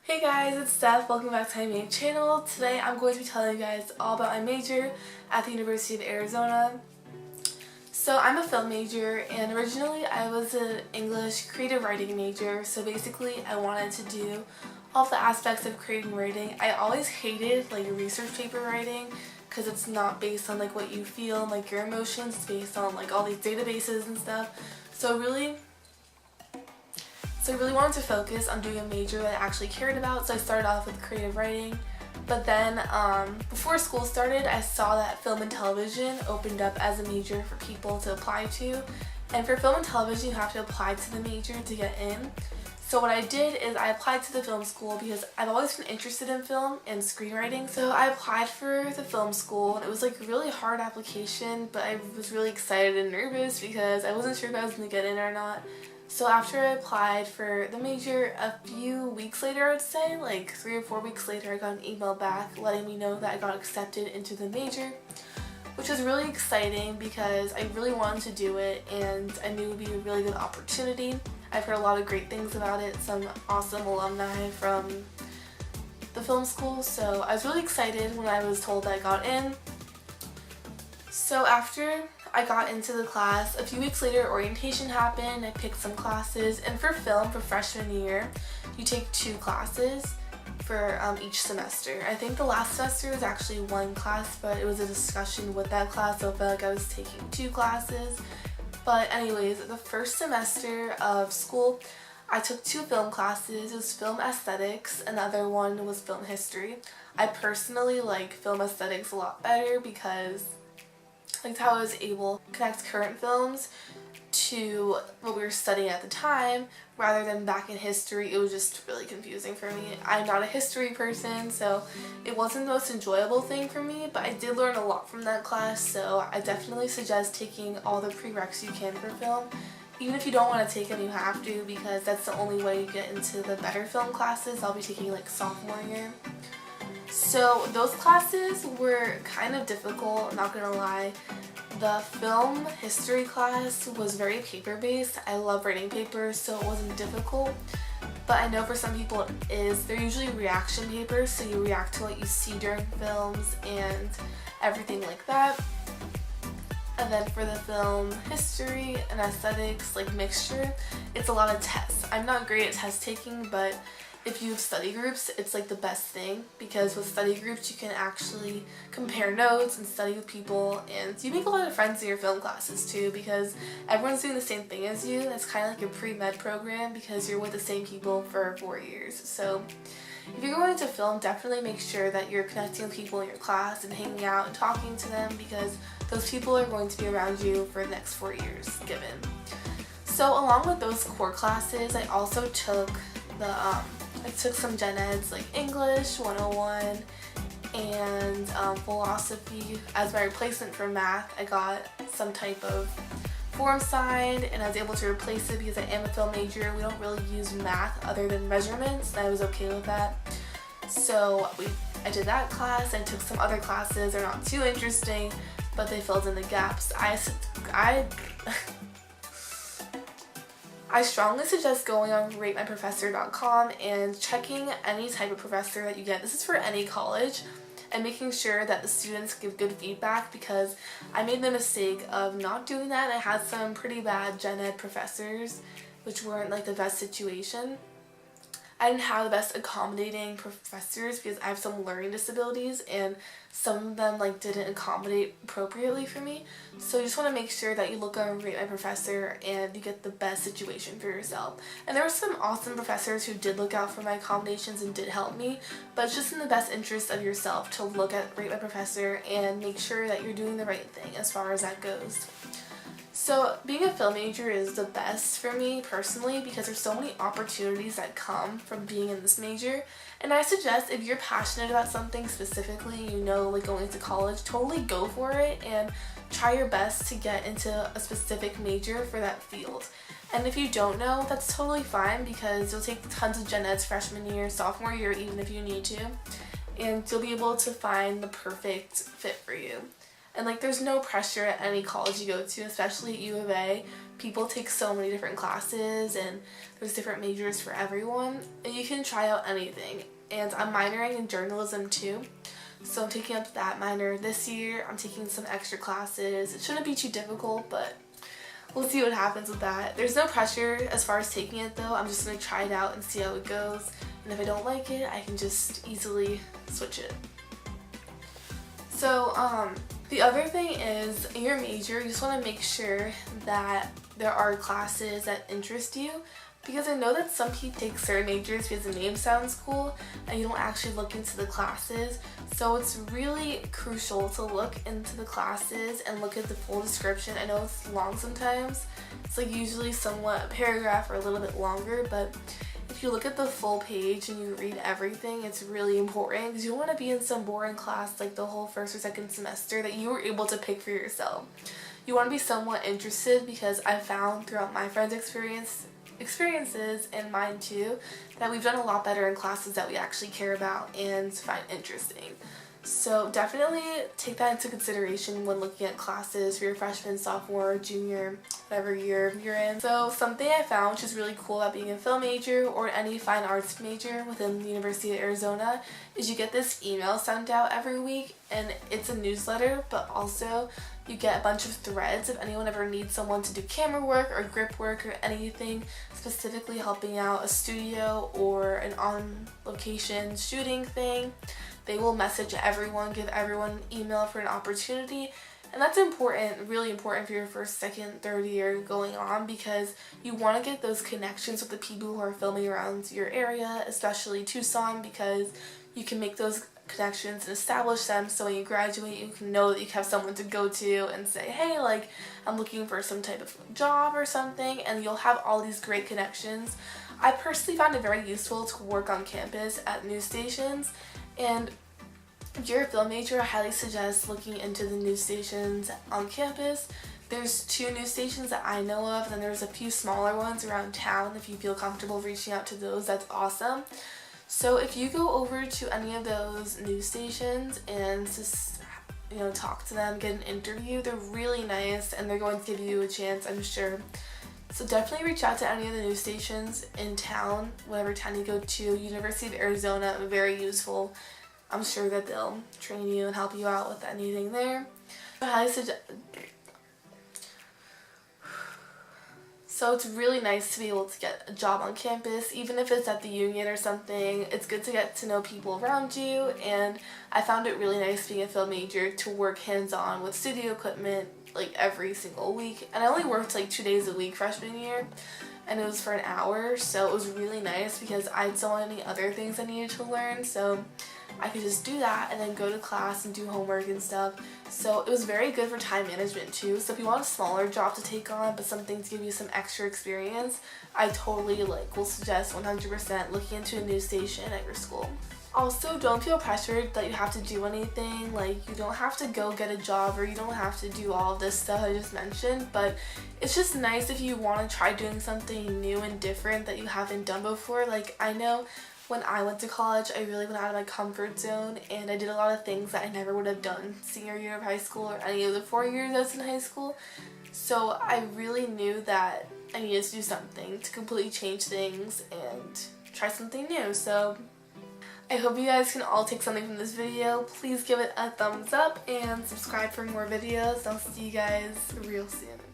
Hey guys, it's Steph. Welcome back to my main channel. Today I'm going to be telling you guys all about my major at the University of Arizona. So I'm a film major, and originally I was an English creative writing major. So basically I wanted to do all the aspects of creating writing. I always hated like research paper writing because it's not based on like what you feel and like your emotions. It's based on like all these databases and stuff. So I really wanted to focus on doing a major that I actually cared about, so I started off with creative writing. But then before school started, I saw that film and television opened up as a major for people to apply to. And for film and television, you have to apply to the major to get in. So what I did is I applied to the film school because I've always been interested in film and screenwriting. So I applied for the film school, and it was like a really hard application, but I was really excited and nervous because I wasn't sure if I was going to get in or not. So after I applied for the major, a few weeks later, I would say, like 3 or 4 weeks later, I got an email back letting me know that I got accepted into the major, which was really exciting because I really wanted to do it and I knew it would be a really good opportunity. I've heard a lot of great things about it, some awesome alumni from the film school, so I was really excited when I was told that I got in. So after I got into the class, a few weeks later orientation happened. I picked some classes, and for film, for freshman year, you take 2 classes for each semester. I think the last semester was actually 1 class, but it was a discussion with that class, so I felt like I was taking 2 classes. But anyways, the first semester of school, I took 2 film classes. It was film aesthetics, and the other one was film history. I personally like film aesthetics a lot better because like how I was able to connect current films to what we were studying at the time rather than back in history. It was just really confusing for me. I'm not a history person, so it wasn't the most enjoyable thing for me, but I did learn a lot from that class, so I definitely suggest taking all the prereqs you can for film. Even if you don't want to take them, you have to, because that's the only way you get into the better film classes. I'll be taking like sophomore year. So those classes were kind of difficult, not gonna lie. The film history class was very paper-based. I love writing papers, so it wasn't difficult. But I know for some people it is. They're usually reaction papers, so you react to what you see during films and everything like that. And then for the film history and aesthetics, like mixture, it's a lot of tests. I'm not great at test taking, but if you have study groups, it's like the best thing, because with study groups you can actually compare notes and study with people, and you make a lot of friends in your film classes too because everyone's doing the same thing as you. It's kind of like your pre-med program because you're with the same people for 4 years. So if you're going to film, definitely make sure that you're connecting with people in your class and hanging out and talking to them, because those people are going to be around you for the next 4 years given. So along with those core classes, I also took some gen eds like English 101 and philosophy. As my replacement for math, I got some type of form signed, and I was able to replace it because I am a film major. We don't really use math other than measurements, and I was okay with that. So I did that class. I took some other classes. They're not too interesting, but they filled in the gaps. I strongly suggest going on ratemyprofessor.com and checking any type of professor that you get. This is for any college, and making sure that the students give good feedback, because I made the mistake of not doing that. I had some pretty bad gen ed professors, which weren't like the best situation. I didn't have the best accommodating professors because I have some learning disabilities, and some of them like didn't accommodate appropriately for me. So you just want to make sure that you look on Rate My Professor and you get the best situation for yourself. And there were some awesome professors who did look out for my accommodations and did help me, but it's just in the best interest of yourself to look at Rate My Professor and make sure that you're doing the right thing as far as that goes. So being a film major is the best for me personally because there's so many opportunities that come from being in this major, and I suggest if you're passionate about something specifically, like going into college, totally go for it and try your best to get into a specific major for that field. And if you don't know, that's totally fine because you'll take tons of gen eds freshman year, sophomore year, even if you need to, and you'll be able to find the perfect fit for you. And like there's no pressure at any college you go to, especially at U of A. People take so many different classes and there's different majors for everyone, and you can try out anything. And I'm minoring in journalism too, so I'm taking up that minor this year. I'm taking some extra classes. It shouldn't be too difficult, but we'll see what happens with that. There's no pressure as far as taking it though. I'm just going to try it out and see how it goes, and if I don't like it, I can just easily switch it. So the other thing is, in your major, you just want to make sure that there are classes that interest you, because I know that some people take certain majors because the name sounds cool and you don't actually look into the classes. So it's really crucial to look into the classes and look at the full description. I know it's long sometimes. It's like usually somewhat a paragraph or a little bit longer, but if you look at the full page and you read everything, it's really important, because you don't want to be in some boring class like the whole first or second semester that you were able to pick for yourself. You want to be somewhat interested, because I found throughout my friends' experiences and mine too, that we've done a lot better in classes that we actually care about and find interesting. So definitely take that into consideration when looking at classes for your freshman, sophomore, junior, whatever year you're in. So something I found which is really cool about being a film major or any fine arts major within the University of Arizona is you get this email sent out every week, and it's a newsletter, but also you get a bunch of threads if anyone ever needs someone to do camera work or grip work or anything specifically helping out a studio or an on-location shooting thing. They will message everyone, give everyone an email for an opportunity, and that's important, really important for your first, second, third year going on, because you want to get those connections with the people who are filming around your area, especially Tucson, because you can make those connections and establish them, so when you graduate you can know that you have someone to go to and say, hey, like, I'm looking for some type of job or something, and you'll have all these great connections. I personally found it very useful to work on campus at news stations, and if you're a film major, I highly suggest looking into the news stations on campus. There's 2 news stations that I know of, and then there's a few smaller ones around town. If you feel comfortable reaching out to those, that's awesome. So if you go over to any of those news stations and just, talk to them, get an interview, they're really nice and they're going to give you a chance, I'm sure. So definitely reach out to any of the news stations in town, whatever town you go to. University of Arizona, very useful. I'm sure that they'll train you and help you out with anything there. I highly suggest. So it's really nice to be able to get a job on campus, even if it's at the union or something. It's good to get to know people around you, and I found it really nice being a film major to work hands-on with studio equipment like every single week. And I only worked like 2 days a week freshman year, and it was for an hour, so it was really nice because I had so many other things I needed to learn, so I could just do that and then go to class and do homework and stuff. So it was very good for time management too. So if you want a smaller job to take on but something to give you some extra experience, I totally will suggest 100% looking into a news station at your school. Also, don't feel pressured that you have to do anything. Like, you don't have to go get a job or you don't have to do all of this stuff I just mentioned, but it's just nice if you want to try doing something new and different that you haven't done before. Like, I know when I went to college, I really went out of my comfort zone and I did a lot of things that I never would have done senior year of high school or any of the 4 years I was in high school. So I really knew that I needed to do something to completely change things and try something new. So I hope you guys can all take something from this video. Please give it a thumbs up and subscribe for more videos. I'll see you guys real soon.